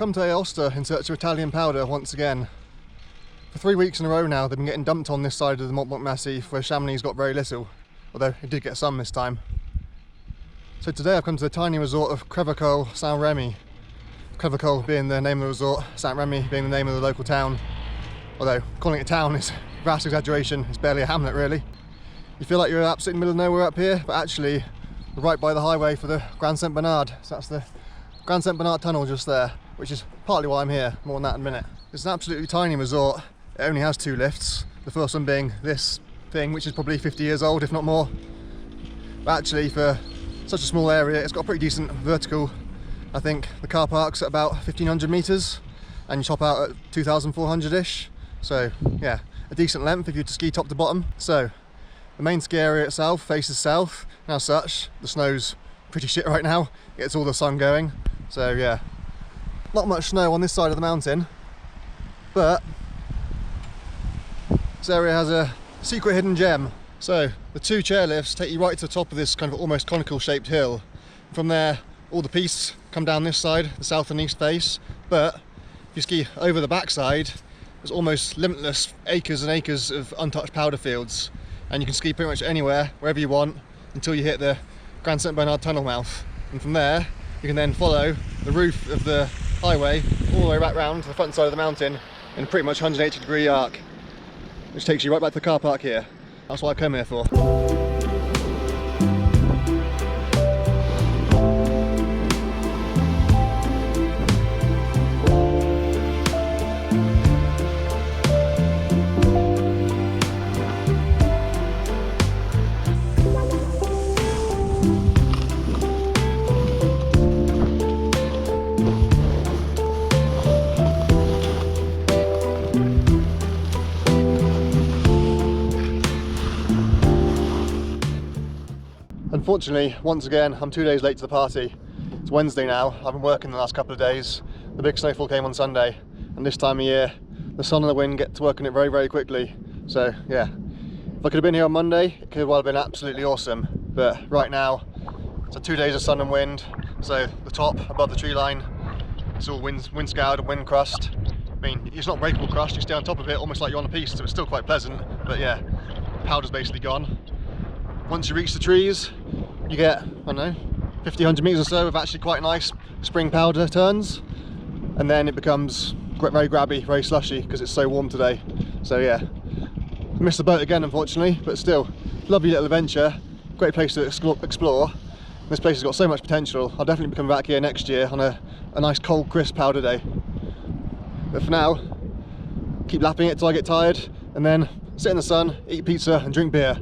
come to Aosta in search of Italian powder once again. For 3 weeks in a row now, they've been getting dumped on this side of the Mont Blanc Massif, where Chamonix got very little, although it did get some this time. So today I've come to the tiny resort of Crevacol, Saint-Rhemy. Crevacol being the name of the resort, Saint-Rhemy being the name of the local town. Although calling it a town is a vast exaggeration, it's barely a hamlet really. You feel like you're absolutely in the middle of nowhere up here, but actually we're right by the highway for the Grand Saint Bernard. So that's the Grand Saint Bernard tunnel just there, which is partly why I'm here, more on that in a minute. It's an absolutely tiny resort. It only has 2 lifts, the first one being this thing, which is probably 50 years old, if not more. But actually for such a small area, it's got a pretty decent vertical. I think the car park's at about 1,500 metres and you top out at 2,400-ish. So yeah, a decent length if you were to ski top to bottom. So the main ski area itself faces south, and as such, the snow's pretty shit right now. It gets all the sun going. So yeah, not much snow on this side of the mountain, but this area has a secret hidden gem. So the 2 chairlifts take you right to the top of this kind of almost conical shaped hill. From there, all the pistes come down this side, the south and east face, but if you ski over the backside, there's almost limitless acres and acres of untouched powder fields, and you can ski pretty much anywhere, wherever you want, until you hit the Grand Saint Bernard tunnel mouth. And from there, you can then follow the roof of the highway all the way back round to the front side of the mountain in a pretty much 180-degree arc, which takes you right back to the car park here. That's what I've come here for. Unfortunately, once again, I'm 2 days late to the party. It's Wednesday now. I've been working the last couple of days. The big snowfall came on Sunday, and this time of year, the sun and the wind get to work on it very, very quickly. So yeah, if I could have been here on Monday, it could well have been absolutely awesome. But right now, it's 2 days of sun and wind. So the top, above the tree line, it's all wind scoured and wind crust. I mean, it's not breakable crust, you stay on top of it almost like you're on a piste, so it's still quite pleasant. But yeah, powder's basically gone. Once you reach the trees, you get, I don't know, 50, 100 metres or so of actually quite nice spring powder turns, and then it becomes very grabby, very slushy because it's so warm today. So yeah, missed the boat again unfortunately, but still, lovely little adventure, great place to explore. This place has got so much potential. I'll definitely be coming back here next year on a nice cold crisp powder day. But for now, keep lapping it till I get tired, and then sit in the sun, eat pizza and drink beer.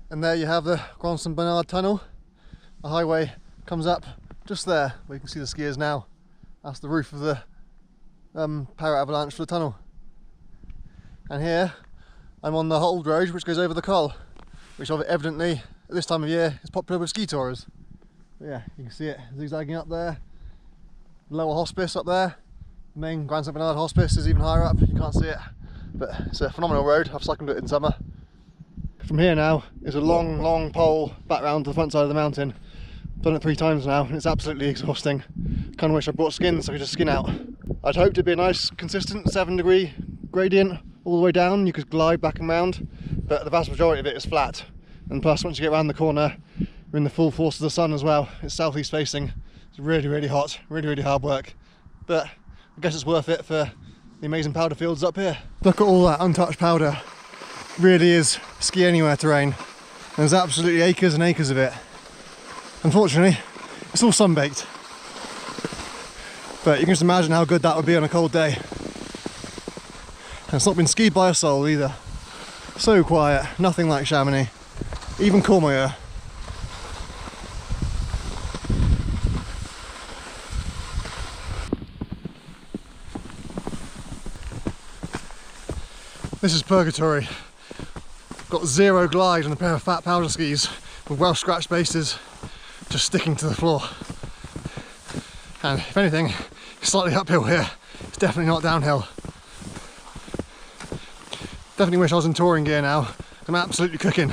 And there you have the Grand St Bernard tunnel. The highway comes up just there, where you can see the skiers now. That's the roof of the power avalanche for the tunnel. And here I'm on the old road which goes over the Col, which evidently at this time of year is popular with ski tourers. But yeah, you can see it zigzagging up there. Lower hospice up there. The main Grand St Bernard hospice is even higher up. You can't see it, but it's a phenomenal road. I've cycled it in summer. From here now is a long pole back round to the front side of the mountain. I've done it 3 times now and it's absolutely exhausting. Kind of wish I brought skins so I could just skin out. I'd hoped it'd be a nice consistent 7-degree gradient all the way down. You could glide back and round, but the vast majority of it is flat. And plus, once you get around the corner, we're in the full force of the sun as well. It's southeast facing. It's really hot, really hard work. But I guess it's worth it for the amazing powder fields up here. Look at all that untouched powder. Really is ski anywhere terrain. There's absolutely acres and acres of it. Unfortunately, it's all sun-baked. But you can just imagine how good that would be on a cold day. And it's not been skied by a soul either. So quiet, nothing like Chamonix. Even Courmayeur. This is purgatory. Got 0 glide on a pair of fat powder skis with well scratched bases just sticking to the floor. And if anything, it's slightly uphill here. It's definitely not downhill. Definitely wish I was in touring gear now. I'm absolutely cooking.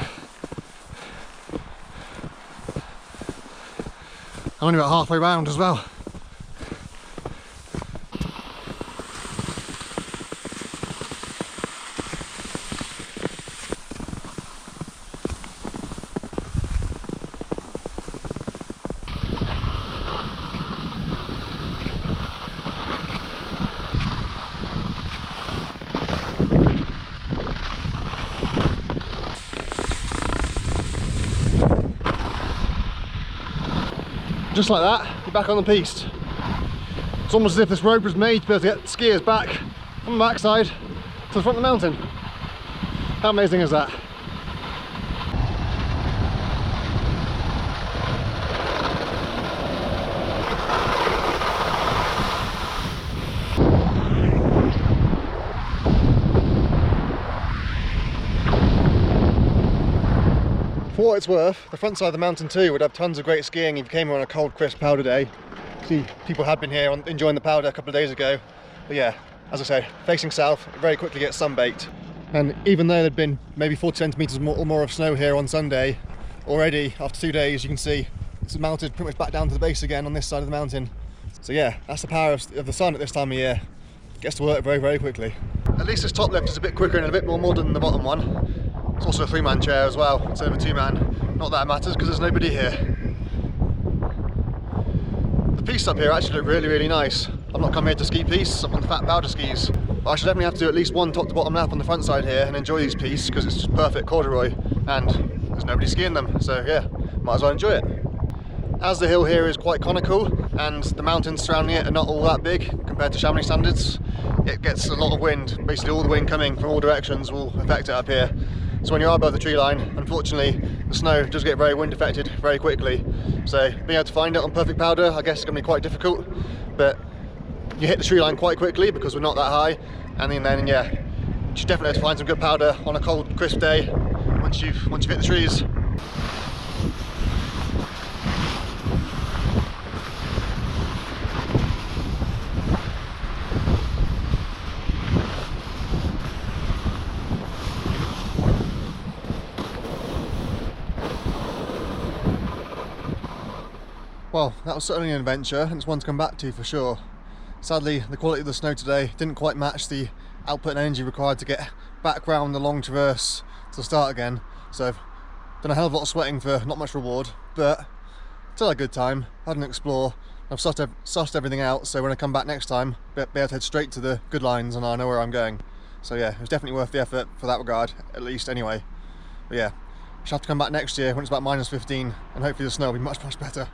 I'm only about halfway round as well. Just like that, you're back on the piste. It's almost as if this road was made to be able to get skiers back from the backside to the front of the mountain. How amazing is that? For what it's worth, the front side of the mountain too would have tons of great skiing if you came here on a cold, crisp powder day. See, people had been here enjoying the powder a couple of days ago. But yeah, as I said, facing south, it very quickly gets sunbaked. And even though there'd been maybe 40 centimetres or more of snow here on Sunday, already after 2 days you can see it's melted pretty much back down to the base again on this side of the mountain. So yeah, that's the power of the sun at this time of year. It gets to work very quickly. At least this top lift is a bit quicker and a bit more modern than the bottom one. It's also a 3-man chair as well, instead of a 2-man. Not that it matters because there's nobody here. The piste up here actually look really nice. I've not come here to ski piste, I'm on the fat powder skis. But I should definitely have to do at least one top to bottom lap on the front side here and enjoy these pistes because it's just perfect corduroy and there's nobody skiing them. So yeah, might as well enjoy it. As the hill here is quite conical and the mountains surrounding it are not all that big compared to Chamonix standards, it gets a lot of wind. Basically all the wind coming from all directions will affect it up here. So when you are above the tree line, unfortunately, the snow does get very wind affected very quickly. So being able to find it on perfect powder, I guess is going to be quite difficult. But you hit the tree line quite quickly because we're not that high. And then yeah, you should definitely have to find some good powder on a cold, crisp day once you've hit the trees. Well, that was certainly an adventure and it's one to come back to for sure. Sadly, the quality of the snow today didn't quite match the output and energy required to get back round the long traverse to the start again. So I've done a hell of a lot of sweating for not much reward, but still a good time. Had an explore. I've sussed everything out, so when I come back next time, be able to head straight to the good lines and I know where I'm going. So yeah, it was definitely worth the effort for that regard, at least anyway. But yeah, I shall have to come back next year when it's about -15 and hopefully the snow will be much better.